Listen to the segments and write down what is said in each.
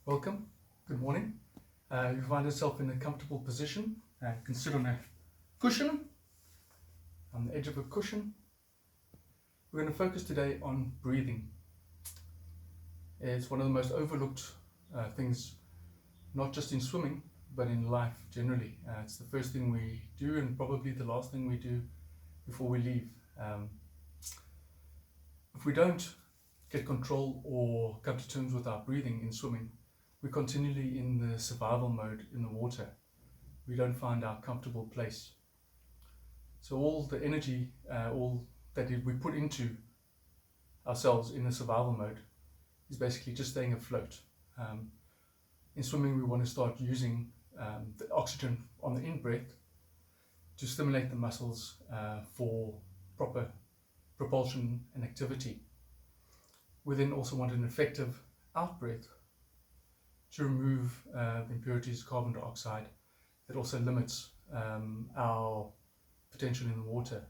Welcome, good morning. You find yourself in a comfortable position. You can sit on a cushion, on the edge of a cushion. We're going to focus today on breathing. It's one of the most overlooked things, not just in swimming, but in life generally. It's the first thing we do and probably the last thing we do before we leave. If we don't get control or come to terms with our breathing in swimming, we're continually in the survival mode in the water. We don't find our comfortable place. So all the energy, all that we put into ourselves in the survival mode is basically just staying afloat. In swimming, we want to start using the oxygen on the in-breath to stimulate the muscles for proper propulsion and activity. We then also want an effective out-breath to remove the impurities, carbon dioxide, that also limits our potential in the water.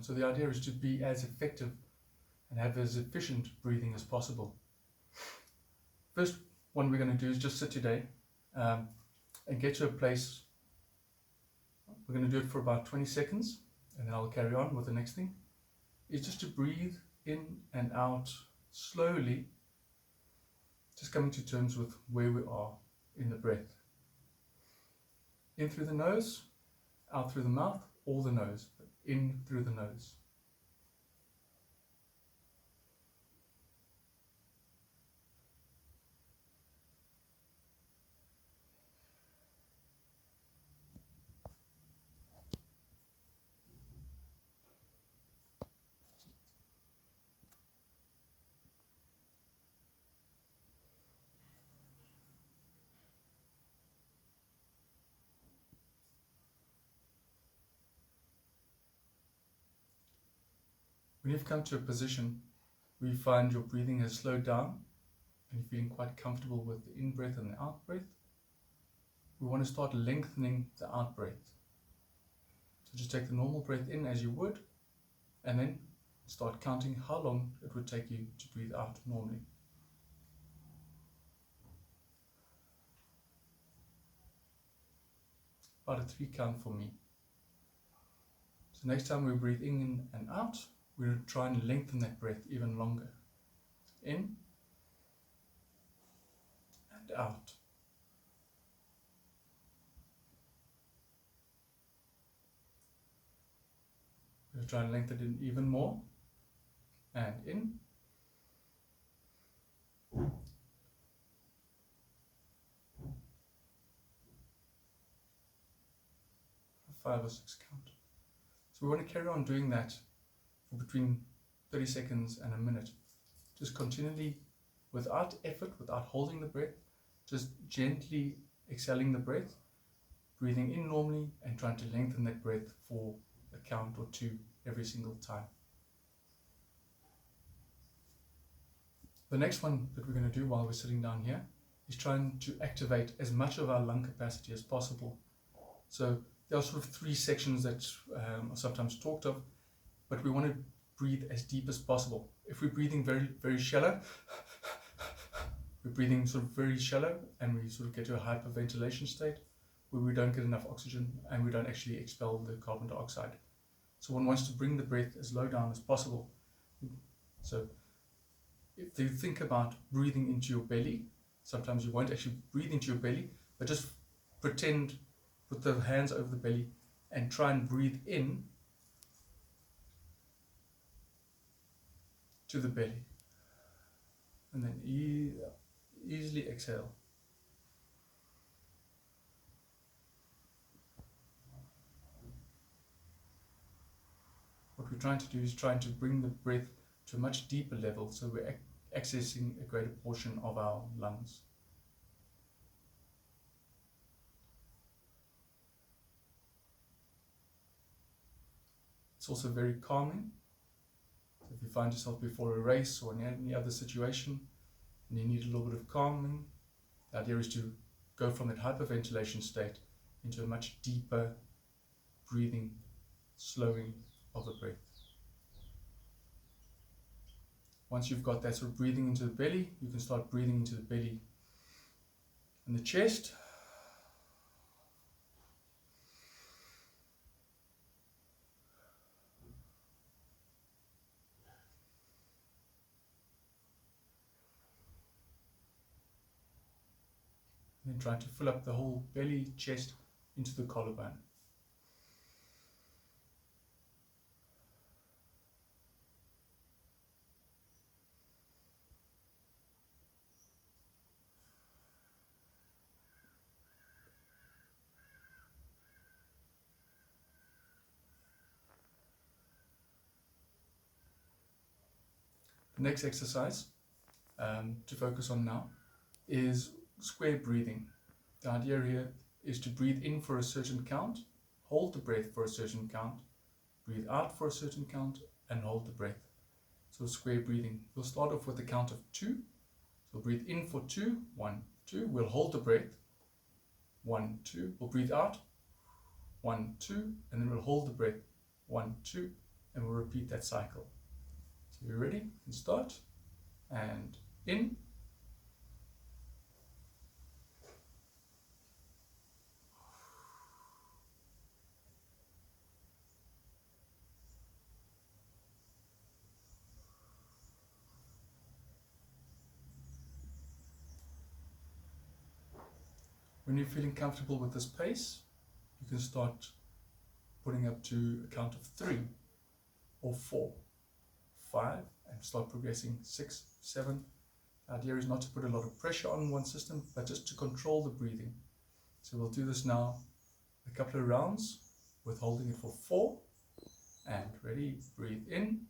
So the idea is to be as effective and have as efficient breathing as possible. First one we're going to do is just sit today and get to a place. We're going to do it for about 20 seconds and then I'll carry on with the next thing. Is just to breathe in and out slowly, just coming to terms with where we are in the breath. In through the nose, out through the mouth, or the nose, but in through the nose. When you've come to a position where you find your breathing has slowed down and you're feeling quite comfortable with the in-breath and the out-breath, we want to start lengthening the out-breath. So just take the normal breath in as you would, and then start counting how long it would take you to breathe out normally. About a 3 count for me. So next time we breathe in and out, we're going to try and lengthen that breath even longer. In and out. We're going to try and lengthen it even more. And in. A 5 or 6 count. So we want to carry on doing that for between 30 seconds and a minute. Just continually, without effort, without holding the breath, just gently exhaling the breath, breathing in normally and trying to lengthen that breath for a count or 2 every single time. The next one that we're going to do while we're sitting down here is trying to activate as much of our lung capacity as possible. So there are sort of 3 sections that are sometimes talked of, but we want to breathe as deep as possible. If we're breathing very, very shallow, we're breathing sort of very shallow and we sort of get to a hyperventilation state where we don't get enough oxygen and we don't actually expel the carbon dioxide. So one wants to bring the breath as low down as possible. So if you think about breathing into your belly, sometimes you won't actually breathe into your belly, but just pretend, put the hands over the belly and try and breathe in to the belly, and then easily exhale. What we're trying to do is trying to bring the breath to a much deeper level, so we're accessing a greater portion of our lungs. It's also very calming. If you find yourself before a race or in any other situation and you need a little bit of calming, the idea is to go from that hyperventilation state into a much deeper breathing, slowing of the breath. Once you've got that sort of breathing into the belly, you can start breathing into the belly And the chest. And then trying to fill up the whole belly, chest into the collarbone. The next exercise to focus on now is square breathing. The idea here is to breathe in for a certain count, hold the breath for a certain count, breathe out for a certain count, and hold the breath. So square breathing. We'll start off with a count of 2. So breathe in for 2, 1, 2. We'll hold the breath, 1, 2. We'll breathe out, 1, 2, and then we'll hold the breath, 1, 2, and we'll repeat that cycle. So you're ready? You can start. And in. When you're feeling comfortable with this pace, you can start putting up to a count of 3 or 4, 5, and start progressing 6, 7. The idea is not to put a lot of pressure on one system, but just to control the breathing. So we'll do this now a couple of rounds with holding it for 4. And ready, breathe in.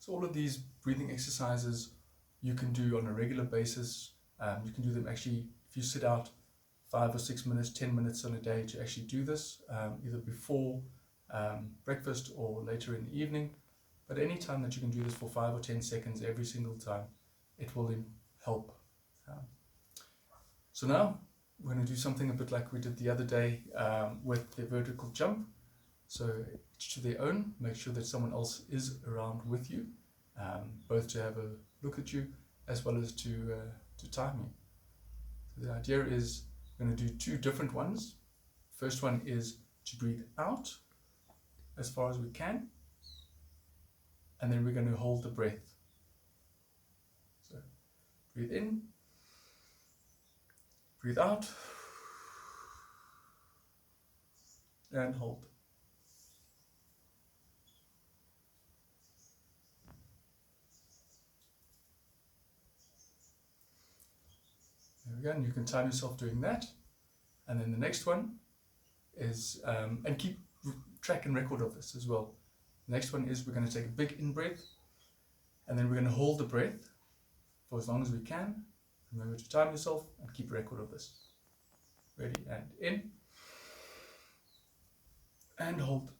So all of these breathing exercises you can do on a regular basis. You can do them actually if you sit out 5 or 6 minutes, 10 minutes on a day to actually do this, either before breakfast or later in the evening. But any time that you can do this for 5 or 10 seconds every single time, it will help. So now we're going to do something a bit like we did the other day with the vertical jump. So each to their own, make sure that someone else is around with you, both to have a look at you as well as to time you. So the idea is we're going to do 2 different ones. First one is to breathe out as far as we can, and then we're going to hold the breath. So breathe in, breathe out, and hold. There we go, and you can time yourself doing that. And then the next one is, and keep track and record of this as well. The next one is we're going to take a big in-breath, and then we're going to hold the breath for as long as we can. Remember to time yourself and keep a record of this. Ready, and in, and hold.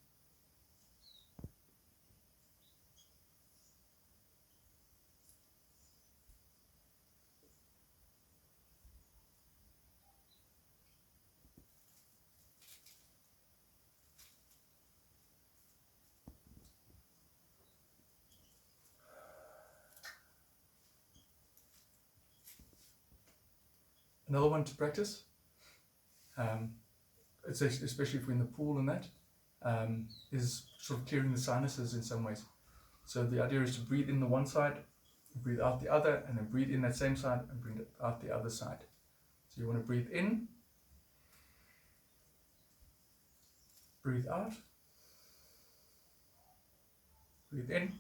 Another one to practice. especially if we're in the pool and that, is sort of clearing the sinuses in some ways. So the idea is to breathe in the one side, breathe out the other, and then breathe in that same side and breathe out the other side. So you want to breathe in, breathe out, breathe in,